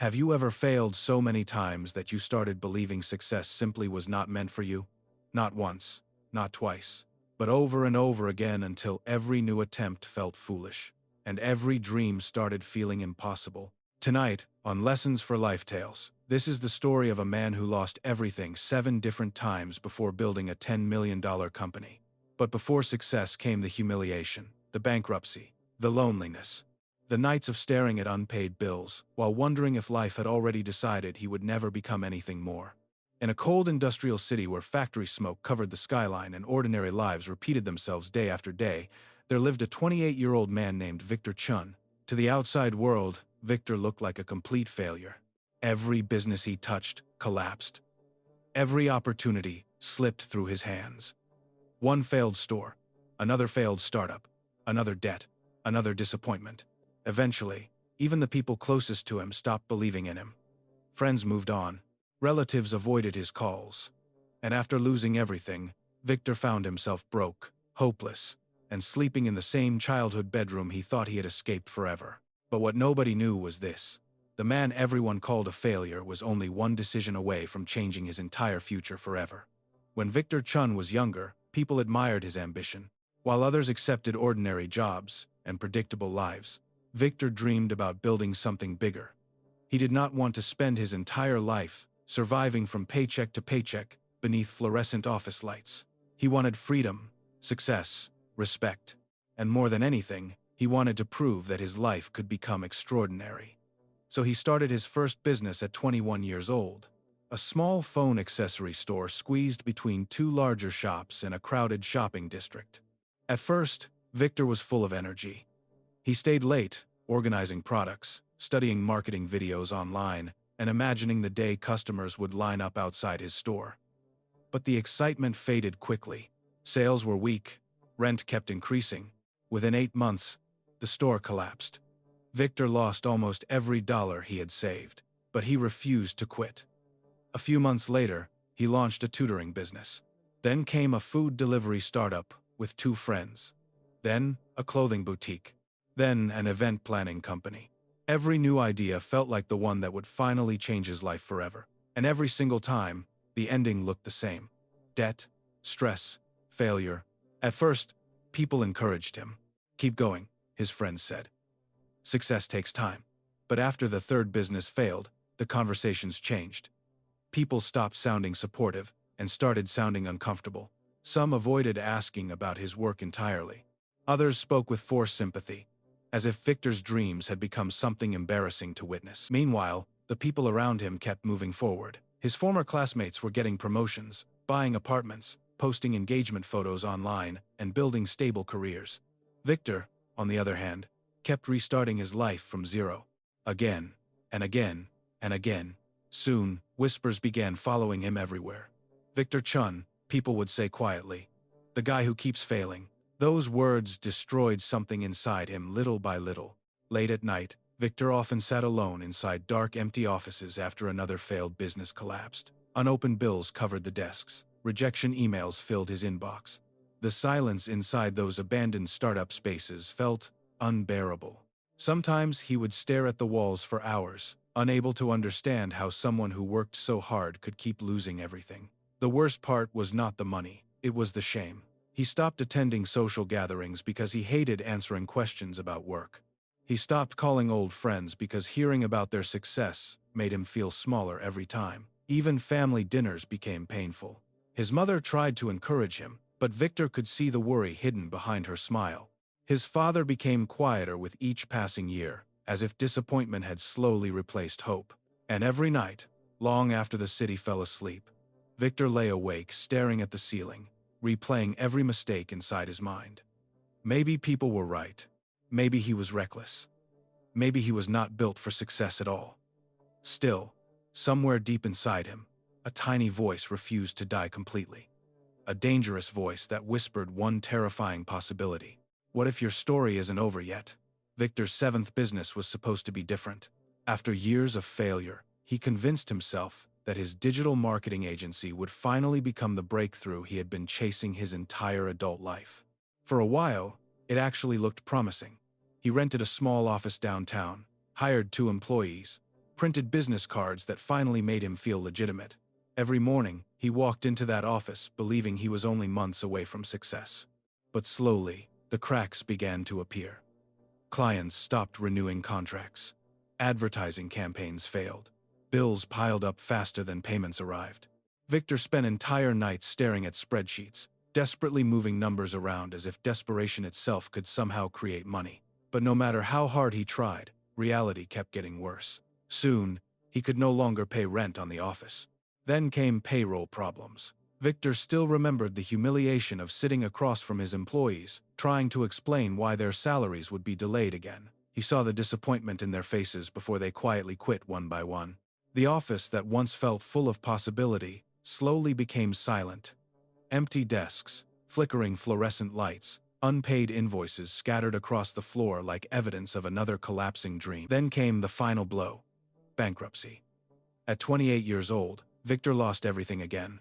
Have you ever failed so many times that you started believing success simply was not meant for you? Not once, not twice, but over and over again until every new attempt felt foolish, and every dream started feeling impossible. Tonight, on Lessons for Life Tales, this is the story of a man who lost everything 7 different times before building a $10 million company. But before success came the humiliation, the bankruptcy, the loneliness, the nights of staring at unpaid bills, while wondering if life had already decided he would never become anything more. In a cold industrial city where factory smoke covered the skyline and ordinary lives repeated themselves day after day, there lived a 28-year-old man named Victor Chun. To the outside world, Victor looked like a complete failure. Every business he touched collapsed. Every opportunity slipped through his hands. One failed store, another failed startup, another debt, another disappointment. Eventually, even the people closest to him stopped believing in him. Friends moved on. Relatives avoided his calls. And after losing everything, Victor found himself broke, hopeless, and sleeping in the same childhood bedroom he thought he had escaped forever. But what nobody knew was this: the man everyone called a failure was only one decision away from changing his entire future forever. When Victor Chun was younger, people admired his ambition. While others accepted ordinary jobs and predictable lives, Victor dreamed about building something bigger. He did not want to spend his entire life surviving from paycheck to paycheck beneath fluorescent office lights. He wanted freedom, success, respect, and more than anything, he wanted to prove that his life could become extraordinary. So he started his first business at 21 years old, a small phone accessory store squeezed between two larger shops in a crowded shopping district. At first, Victor was full of energy. He stayed late, organizing products, studying marketing videos online, and imagining the day customers would line up outside his store. But the excitement faded quickly. Sales were weak, rent kept increasing. Within 8 months, the store collapsed. Victor lost almost every dollar he had saved, but he refused to quit. A few months later, he launched a tutoring business. Then came a food delivery startup with 2 friends. Then, a clothing boutique. Then, an event planning company. Every new idea felt like the one that would finally change his life forever. And every single time, the ending looked the same: debt, stress, failure. At first, people encouraged him. "Keep going," his friends said. "Success takes time." But after the third business failed, the conversations changed. People stopped sounding supportive and started sounding uncomfortable. Some avoided asking about his work entirely. Others spoke with forced sympathy, as if Victor's dreams had become something embarrassing to witness. Meanwhile, the people around him kept moving forward. His former classmates were getting promotions, buying apartments, posting engagement photos online, and building stable careers. Victor, on the other hand, kept restarting his life from zero. Again, and again, and again. Soon, whispers began following him everywhere. "Victor Chun," people would say quietly. "The guy who keeps failing." Those words destroyed something inside him little by little. Late at night, Victor often sat alone inside dark, empty offices after another failed business collapsed. Unopened bills covered the desks. Rejection emails filled his inbox. The silence inside those abandoned startup spaces felt unbearable. Sometimes he would stare at the walls for hours, unable to understand how someone who worked so hard could keep losing everything. The worst part was not the money, it was the shame. He stopped attending social gatherings because he hated answering questions about work. He stopped calling old friends because hearing about their success made him feel smaller every time. Even family dinners became painful. His mother tried to encourage him, but Victor could see the worry hidden behind her smile. His father became quieter with each passing year, as if disappointment had slowly replaced hope. And every night, long after the city fell asleep, Victor lay awake staring at the ceiling, replaying every mistake inside his mind. Maybe people were right. Maybe he was reckless. Maybe he was not built for success at all. Still, somewhere deep inside him, a tiny voice refused to die completely. A dangerous voice that whispered one terrifying possibility. What if your story isn't over yet? Victor's 7th business was supposed to be different. After years of failure, he convinced himself that his digital marketing agency would finally become the breakthrough he had been chasing his entire adult life. For a while, it actually looked promising. He rented a small office downtown, hired 2 employees, printed business cards that finally made him feel legitimate. Every morning, he walked into that office believing he was only months away from success. But slowly, the cracks began to appear. Clients stopped renewing contracts. Advertising campaigns failed. Bills piled up faster than payments arrived. Victor spent entire nights staring at spreadsheets, desperately moving numbers around as if desperation itself could somehow create money. But no matter how hard he tried, reality kept getting worse. Soon, he could no longer pay rent on the office. Then came payroll problems. Victor still remembered the humiliation of sitting across from his employees, trying to explain why their salaries would be delayed again. He saw the disappointment in their faces before they quietly quit one by one. The office that once felt full of possibility slowly became silent. Empty desks, flickering fluorescent lights, unpaid invoices scattered across the floor like evidence of another collapsing dream. Then came the final blow: bankruptcy. At 28 years old, Victor lost everything again.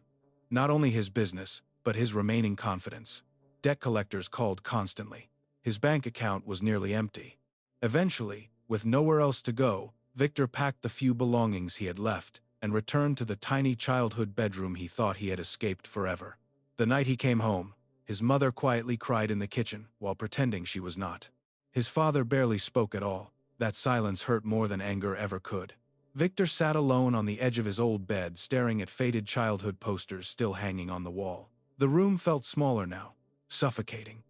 Not only his business, but his remaining confidence. Debt collectors called constantly. His bank account was nearly empty. Eventually, with nowhere else to go, Victor packed the few belongings he had left and returned to the tiny childhood bedroom he thought he had escaped forever. The night he came home, his mother quietly cried in the kitchen while pretending she was not. His father barely spoke at all. That silence hurt more than anger ever could. Victor sat alone on the edge of his old bed, staring at faded childhood posters still hanging on the wall. The room felt smaller now, suffocating.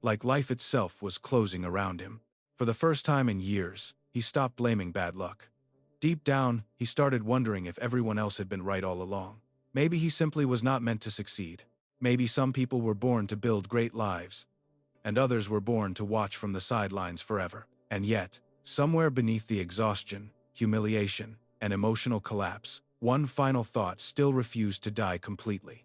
Like life itself was closing around him. For the first time in years, he stopped blaming bad luck. Deep down, he started wondering if everyone else had been right all along. Maybe he simply was not meant to succeed. Maybe some people were born to build great lives, and others were born to watch from the sidelines forever. And yet, somewhere beneath the exhaustion, humiliation, and emotional collapse, one final thought still refused to die completely.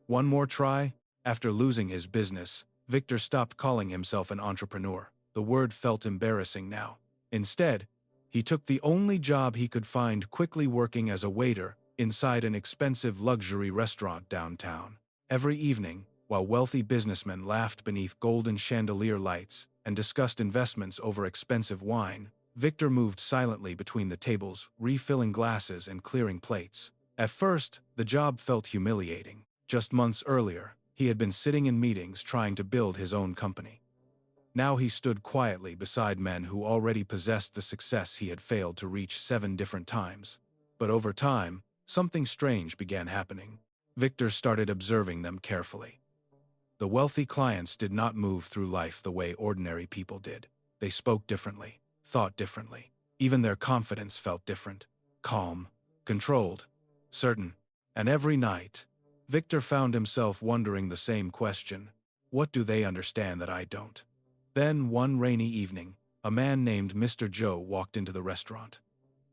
One more try? After losing his business, Victor stopped calling himself an entrepreneur. The word felt embarrassing now. Instead, he took the only job he could find, quickly working as a waiter inside an expensive luxury restaurant downtown. Every evening, while wealthy businessmen laughed beneath golden chandelier lights and discussed investments over expensive wine, Victor moved silently between the tables, refilling glasses and clearing plates. At first, the job felt humiliating. Just months earlier, he had been sitting in meetings trying to build his own company. Now he stood quietly beside men who already possessed the success he had failed to reach 7 different times. But over time, something strange began happening. Victor started observing them carefully. The wealthy clients did not move through life the way ordinary people did. They spoke differently, thought differently. Even their confidence felt different. Calm, controlled, certain. And every night, Victor found himself wondering the same question: what do they understand that I don't? Then, one rainy evening, a man named Mr. Joe walked into the restaurant.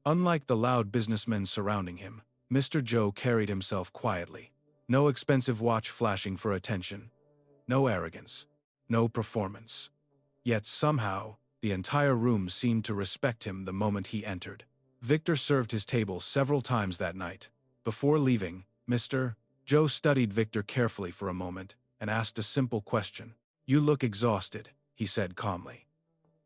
Unlike the loud businessmen surrounding him, Mr. Joe carried himself quietly. No expensive watch flashing for attention. No arrogance. No performance. Yet somehow, the entire room seemed to respect him the moment he entered. Victor served his table several times that night. Before leaving, Mr. Joe studied Victor carefully for a moment and asked a simple question. "You look exhausted," he said calmly.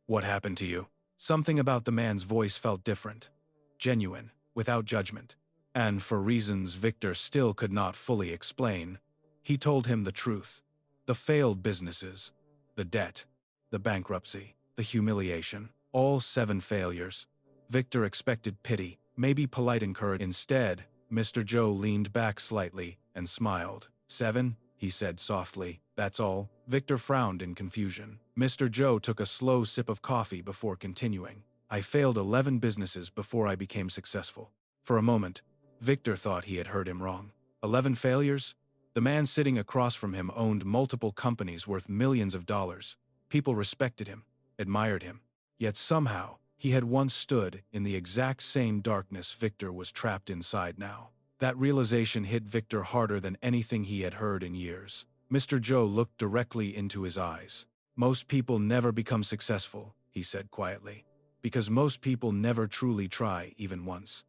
"What happened to you?" Something about the man's voice felt different. Genuine, without judgment. And for reasons Victor still could not fully explain, he told him the truth. The failed businesses, the debt, the bankruptcy, the humiliation, all 7 failures. Victor expected pity, maybe polite encouragement. Instead, Mr. Joe leaned back slightly and smiled. 7, he said softly, "that's all?" Victor frowned in confusion. Mr. Joe took a slow sip of coffee before continuing. "I failed 11 businesses before I became successful." For a moment, Victor thought he had heard him wrong. 11 failures? The man sitting across from him owned multiple companies worth millions of dollars. People respected him, admired him. Yet somehow, he had once stood in the exact same darkness Victor was trapped inside now. That realization hit Victor harder than anything he had heard in years. Mr. Joe looked directly into his eyes. "Most people never become successful," he said quietly, "because most people never truly try even once.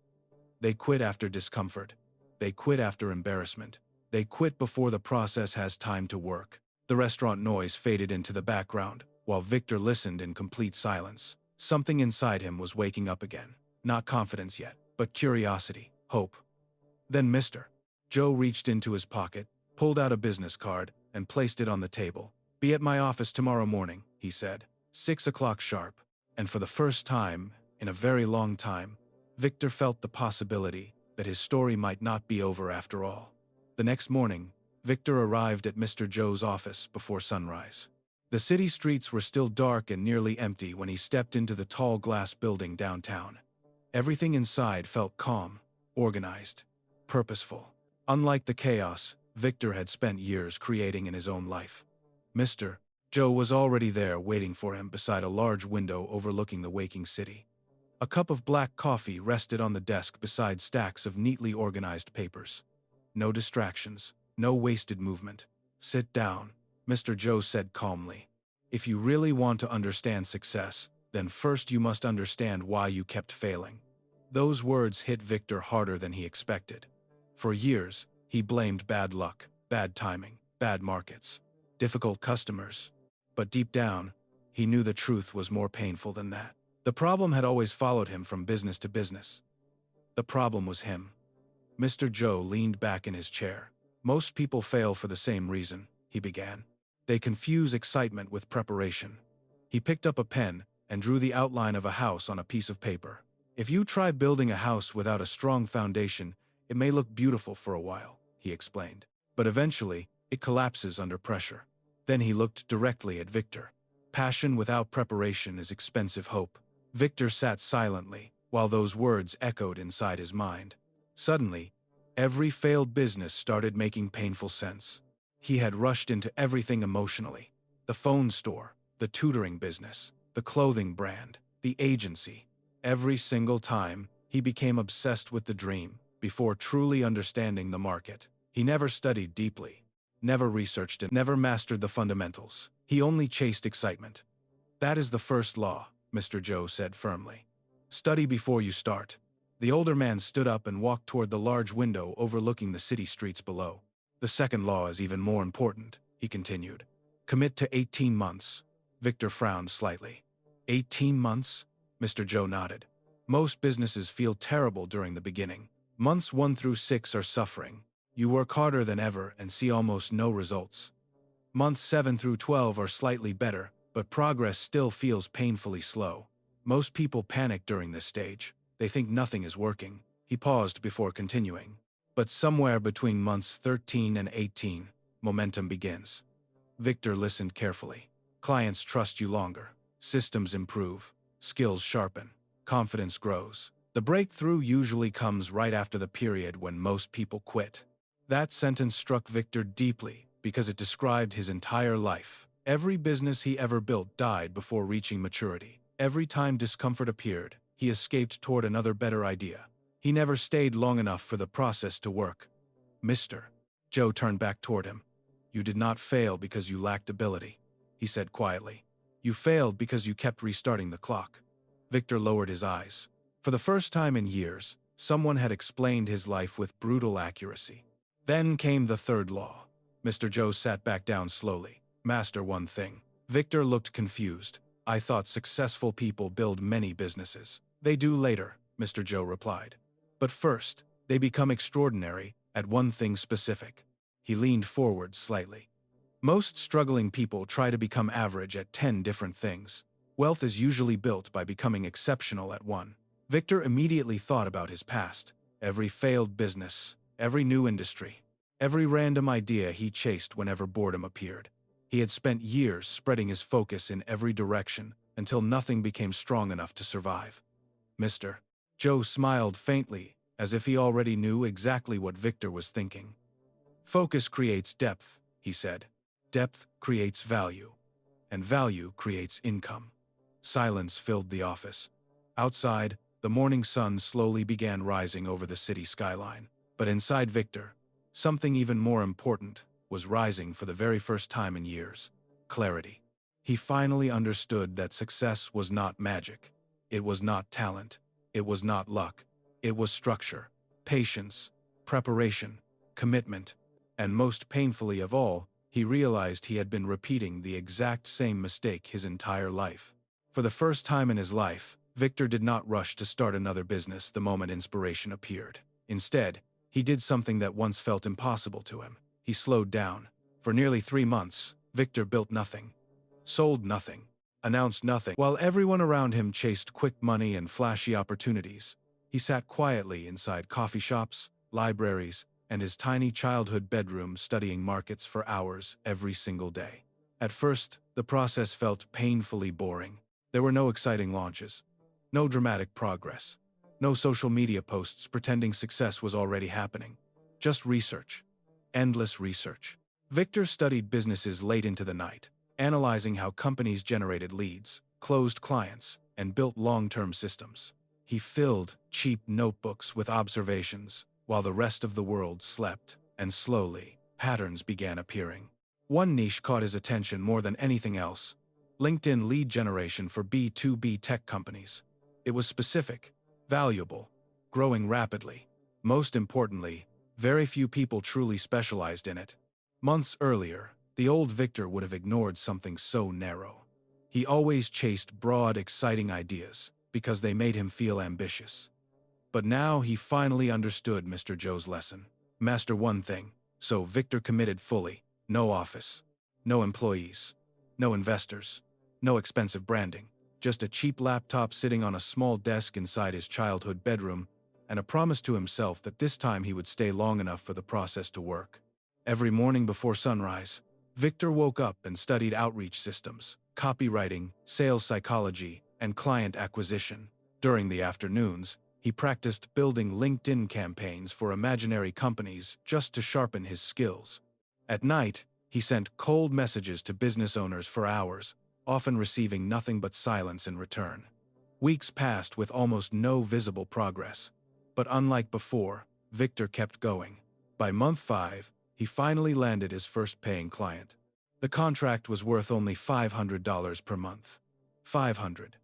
They quit after discomfort. They quit after embarrassment. They quit before the process has time to work." The restaurant noise faded into the background, while Victor listened in complete silence. Something inside him was waking up again. Not confidence yet, but curiosity, hope. Then Mr. Joe reached into his pocket, pulled out a business card, and placed it on the table. "Be at my office tomorrow morning," he said. 6 o'clock sharp. And for the first time, in a very long time, Victor felt the possibility that his story might not be over after all. The next morning, Victor arrived at Mr. Joe's office before sunrise. The city streets were still dark and nearly empty when he stepped into the tall glass building downtown. Everything inside felt calm, organized, purposeful. Unlike the chaos Victor had spent years creating in his own life. Mr. Joe was already there waiting for him beside a large window overlooking the waking city. A cup of black coffee rested on the desk beside stacks of neatly organized papers. No distractions, no wasted movement. "Sit down," Mr. Joe said calmly. "If you really want to understand success, then first you must understand why you kept failing." Those words hit Victor harder than he expected. For years, he blamed bad luck, bad timing, bad markets, difficult customers. But deep down, he knew the truth was more painful than that. The problem had always followed him from business to business. The problem was him. Mr. Joe leaned back in his chair. "Most people fail for the same reason," he began. "They confuse excitement with preparation." He picked up a pen and drew the outline of a house on a piece of paper. "If you try building a house without a strong foundation, it may look beautiful for a while," he explained. "But eventually, it collapses under pressure." Then he looked directly at Victor. "Passion without preparation is expensive hope." Victor sat silently, while those words echoed inside his mind. Suddenly, every failed business started making painful sense. He had rushed into everything emotionally. The phone store, the tutoring business, the clothing brand, the agency. Every single time, he became obsessed with the dream, before truly understanding the market. He never studied deeply, never researched it, never mastered the fundamentals. He only chased excitement. "That is the first law," Mr. Joe said firmly. "Study before you start." The older man stood up and walked toward the large window overlooking the city streets below. "The second law is even more important," he continued. "Commit to 18 months. Victor frowned slightly. 18 months? Mr. Joe nodded. "Most businesses feel terrible during the beginning. Months 1 through 6 are suffering. You work harder than ever and see almost no results. Months 7 through 12 are slightly better, but progress still feels painfully slow. Most people panic during this stage. They think nothing is working." He paused before continuing. "But somewhere between months 13 and 18, momentum begins." Victor listened carefully. "Clients trust you longer. Systems improve. Skills sharpen. Confidence grows. The breakthrough usually comes right after the period when most people quit." That sentence struck Victor deeply because it described his entire life. Every business he ever built died before reaching maturity. Every time discomfort appeared, he escaped toward another better idea. He never stayed long enough for the process to work. "Mr. Joe turned back toward him. "You did not fail because you lacked ability," he said quietly. "You failed because you kept restarting the clock." Victor lowered his eyes. For the first time in years, someone had explained his life with brutal accuracy. Then came the third law. Mr. Joe sat back down slowly. "Master one thing." Victor looked confused. "I thought successful people build many businesses." "They do later," Mr. Joe replied. "But first, they become extraordinary at one thing specific." He leaned forward slightly. "Most struggling people try to become average at 10 different things. Wealth is usually built by becoming exceptional at one." Victor immediately thought about his past. Every failed business, every new industry, every random idea he chased whenever boredom appeared. He had spent years spreading his focus in every direction until nothing became strong enough to survive. "Mr. Joe smiled faintly, as if he already knew exactly what Victor was thinking. "Focus creates depth," he said. "Depth creates value, and value creates income." Silence filled the office. Outside, the morning sun slowly began rising over the city skyline. But inside Victor, something even more important was rising for the very first time in years: clarity. He finally understood that success was not magic. It was not talent. It was not luck. It was structure, patience, preparation, commitment. And most painfully of all, he realized he had been repeating the exact same mistake his entire life. For the first time in his life, Victor did not rush to start another business the moment inspiration appeared. Instead, he did something that once felt impossible to him. He slowed down. For nearly 3 months, Victor built nothing, sold nothing, announced nothing. While everyone around him chased quick money and flashy opportunities, he sat quietly inside coffee shops, libraries, and his tiny childhood bedroom studying markets for hours every single day. At first, the process felt painfully boring. There were no exciting launches, no dramatic progress, no social media posts pretending success was already happening. Just research. Endless research. Victor studied businesses late into the night, analyzing how companies generated leads, closed clients, and built long-term systems. He filled cheap notebooks with observations, while the rest of the world slept, and slowly, patterns began appearing. One niche caught his attention more than anything else: LinkedIn lead generation for B2B tech companies. It was specific, valuable, growing rapidly. Most importantly, very few people truly specialized in it. Months earlier, the old Victor would have ignored something so narrow. He always chased broad, exciting ideas because they made him feel ambitious. But now he finally understood Mr. Joe's lesson. Master one thing, so Victor committed fully. No office, no employees, no investors, no expensive branding. Just a cheap laptop sitting on a small desk inside his childhood bedroom, and a promise to himself that this time he would stay long enough for the process to work. Every morning before sunrise, Victor woke up and studied outreach systems, copywriting, sales psychology, and client acquisition. During the afternoons, he practiced building LinkedIn campaigns for imaginary companies just to sharpen his skills. At night, he sent cold messages to business owners for hours, often receiving nothing but silence in return. Weeks passed with almost no visible progress. But unlike before, Victor kept going. By month 5, he finally landed his first paying client. The contract was worth only $500 per month. 500.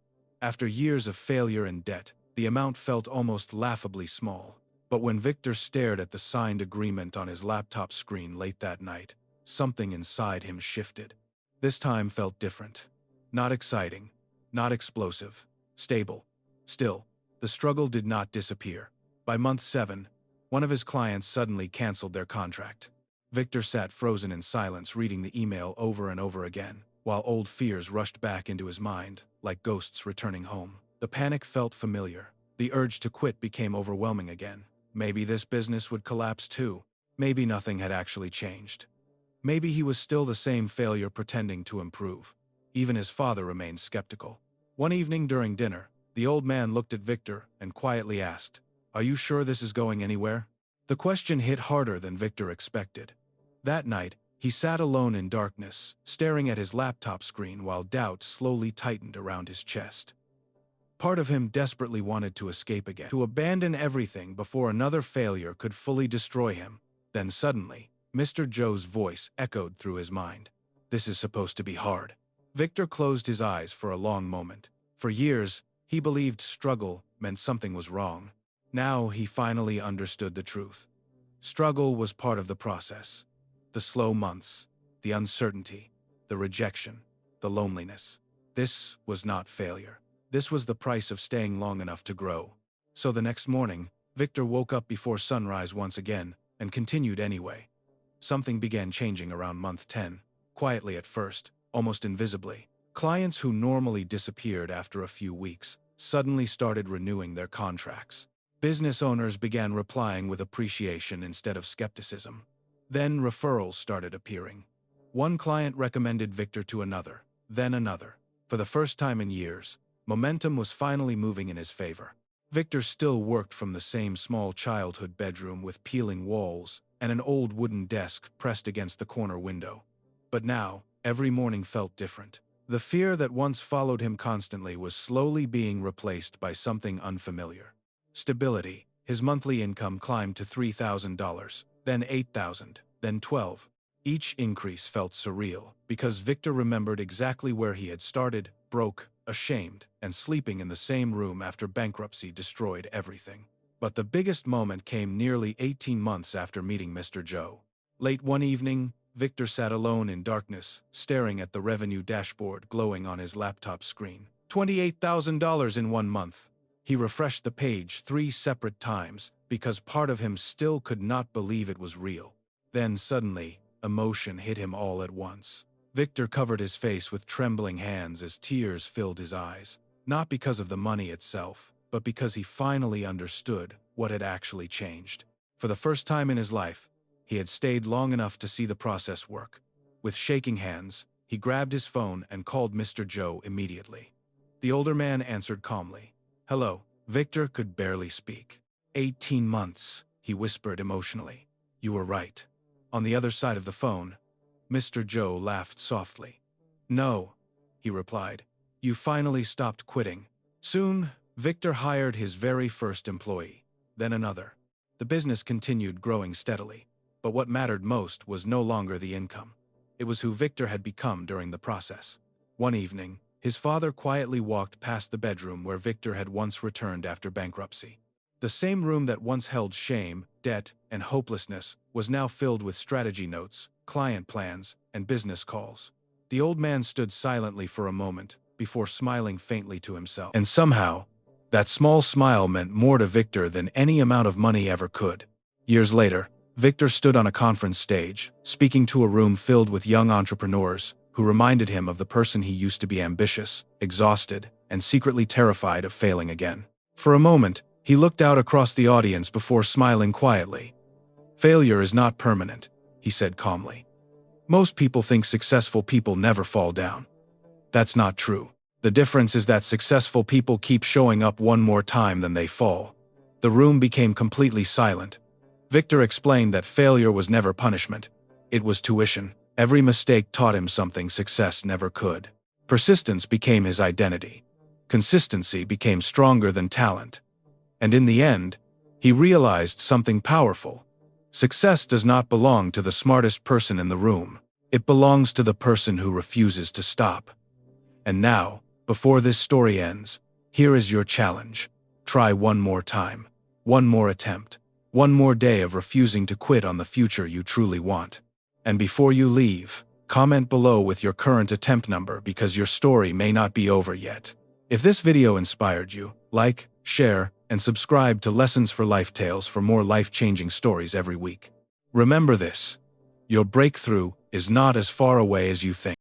After years of failure and debt, the amount felt almost laughably small. But when Victor stared at the signed agreement on his laptop screen late that night, something inside him shifted. This time felt different. Not exciting, not explosive, stable. Still, the struggle did not disappear. By month 7, one of his clients suddenly canceled their contract. Victor sat frozen in silence, reading the email over and over again, while old fears rushed back into his mind, like ghosts returning home. The panic felt familiar. The urge to quit became overwhelming again. Maybe this business would collapse too. Maybe nothing had actually changed. Maybe he was still the same failure pretending to improve. Even his father remained skeptical. One evening during dinner, the old man looked at Victor and quietly asked, "Are you sure this is going anywhere?" The question hit harder than Victor expected. That night, he sat alone in darkness, staring at his laptop screen while doubt slowly tightened around his chest. Part of him desperately wanted to escape again, to abandon everything before another failure could fully destroy him. Then suddenly, Mr. Joe's voice echoed through his mind. "This is supposed to be hard." Victor closed his eyes for a long moment. For years, he believed struggle meant something was wrong. Now he finally understood the truth. Struggle was part of the process. The slow months, the uncertainty, the rejection, the loneliness. This was not failure. This was the price of staying long enough to grow. So the next morning, Victor woke up before sunrise once again, and continued anyway. Something began changing around month 10, quietly at first, almost invisibly. Clients who normally disappeared after a few weeks suddenly started renewing their contracts. Business owners began replying with appreciation instead of skepticism. Then referrals started appearing. One client recommended Victor to another, then another. For the first time in years, momentum was finally moving in his favor. Victor still worked from the same small childhood bedroom with peeling walls and an old wooden desk pressed against the corner window. But now, every morning felt different. The fear that once followed him constantly was slowly being replaced by something unfamiliar. Stability. His monthly income climbed to $3,000, then $8,000, then $12,000. Each increase felt surreal, because Victor remembered exactly where he had started, broke, ashamed, and sleeping in the same room after bankruptcy destroyed everything. But the biggest moment came nearly 18 months after meeting Mr. Joe. Late one evening, Victor sat alone in darkness, staring at the revenue dashboard glowing on his laptop screen. $28,000 in 1 month. He refreshed the page 3 separate times because part of him still could not believe it was real. Then suddenly, emotion hit him all at once. Victor covered his face with trembling hands as tears filled his eyes, not because of the money itself, but because he finally understood what had actually changed. For the first time in his life, he had stayed long enough to see the process work. With shaking hands, he grabbed his phone and called Mr. Joe immediately. The older man answered calmly. "Hello." Victor could barely speak. 18 months, he whispered emotionally. "You were right." On the other side of the phone, Mr. Joe laughed softly. "No," he replied. "You finally stopped quitting." Soon, Victor hired his very first employee, then another. The business continued growing steadily, but what mattered most was no longer the income. It was who Victor had become during the process. One evening, his father quietly walked past the bedroom where Victor had once returned after bankruptcy. The same room that once held shame, debt, and hopelessness was now filled with strategy notes, client plans, and business calls. The old man stood silently for a moment before smiling faintly to himself. And somehow, that small smile meant more to Victor than any amount of money ever could. Years later, Victor stood on a conference stage, speaking to a room filled with young entrepreneurs who reminded him of the person he used to be: ambitious, exhausted, and secretly terrified of failing again. For a moment, he looked out across the audience before smiling quietly. "Failure is not permanent," he said calmly. "Most people think successful people never fall down. That's not true. The difference is that successful people keep showing up one more time than they fall." The room became completely silent. Victor explained that failure was never punishment. It was tuition. Every mistake taught him something success never could. Persistence became his identity. Consistency became stronger than talent. And in the end, he realized something powerful. Success does not belong to the smartest person in the room. It belongs to the person who refuses to stop. And now, before this story ends, here is your challenge. Try one more time. One more attempt. One more day of refusing to quit on the future you truly want. And before you leave, comment below with your current attempt number because your story may not be over yet. If this video inspired you, like, share, and subscribe to Lessons for Life Tales for more life-changing stories every week. Remember this: your breakthrough is not as far away as you think.